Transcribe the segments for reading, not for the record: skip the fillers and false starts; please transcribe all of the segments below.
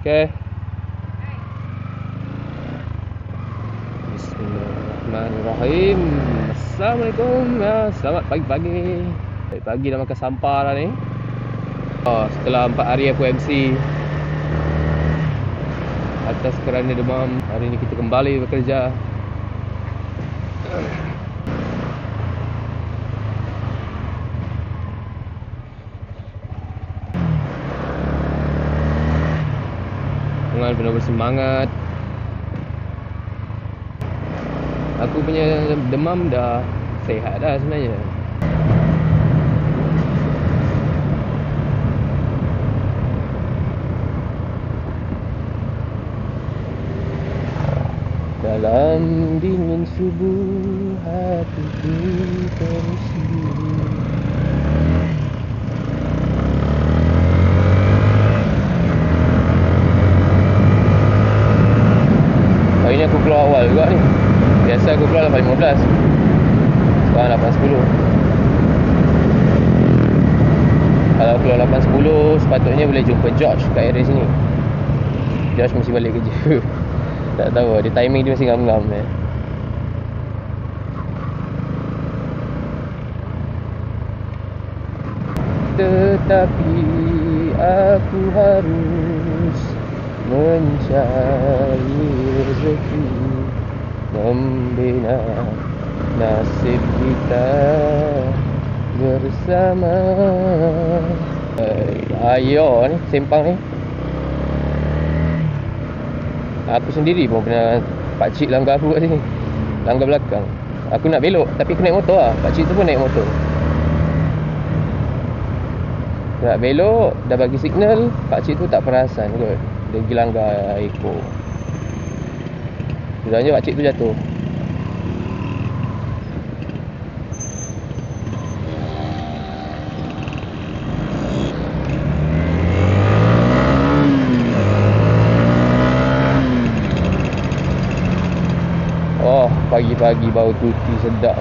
Okay. Bismillahirrahmanirrahim. Assalamualaikum. Selamat pagi-pagi. Pagi dah makan sampah dah ni. Setelah 4 hari aku MC atas kerana demam, hari ni kita kembali bekerja. Dengan penuh bersemangat. Aku punya demam dah sihat dah sebenarnya. Dalam dingin subuh hatiku tersiru. Hari ni aku keluar awal juga ni. Biasa aku keluar 8.15. Sekarang 8.10. Kalau keluar 8.10 sepatutnya boleh jumpa George kat area sini. George mesti balik kerja. Tak tahu, dia timing dia mesti ngam-ngam Tetapi aku harus mencari rezeki, membina nasib kita bersama. Ayo ni, sempang ni. Aku sendiri pun pernah pakcik langgar aku kat sini. Langgar belakang. Aku nak belok tapi aku naik motor lah. Pakcik tu pun naik motor. Nak belok, dah bagi signal, pakcik tu tak perasan kot. Dia pergi langgar ekor. Sebenarnya pakcik tu jatuh. Pagi-pagi bau tuti sedap.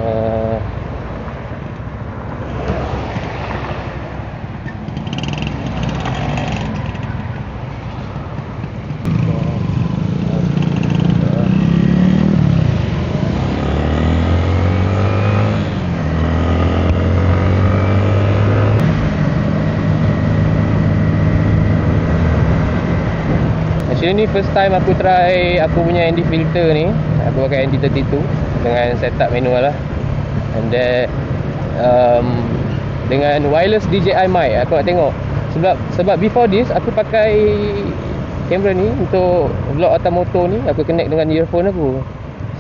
Actually ni first time aku try aku punya ND filter ni. Aku pakai ND32 dengan setup manual lah. And then dengan wireless DJI mic aku nak tengok. Sebab before this aku pakai kamera ni untuk vlog atas motor ni. Aku connect dengan earphone aku.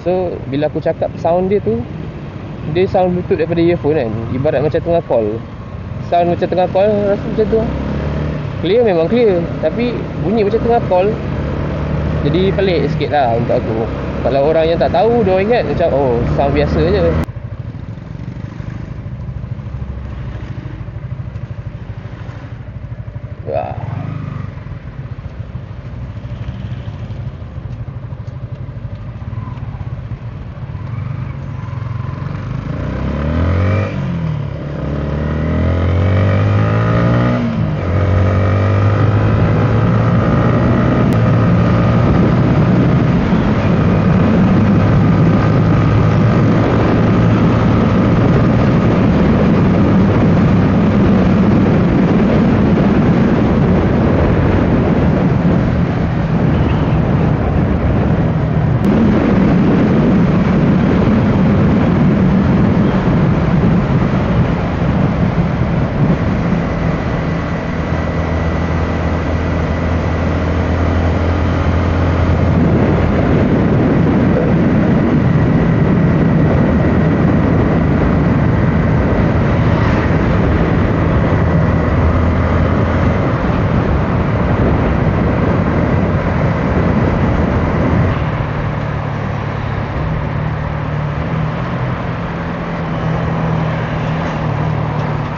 So bila aku cakap sound dia tu, dia sound bluetooth daripada earphone kan. Ibarat macam tengah call. Sound macam tengah call, rasa macam tu. Clear memang clear, tapi bunyi macam tengah call. Jadi pelik sikit lah untuk aku. Kalau orang yang tak tahu, dia ingat macam oh sound biasa je. Wah.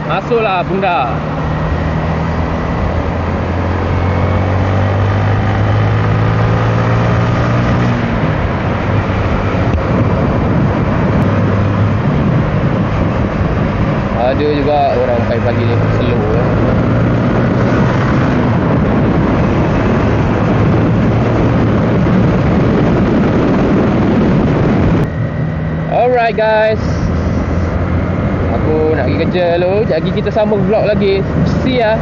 Masuklah bunda. Ada juga orang pagi-pagi ni slow Alright guys, aku nak pergi kerja dulu. Sekejap lagi kita sambung vlog lagi. See ya.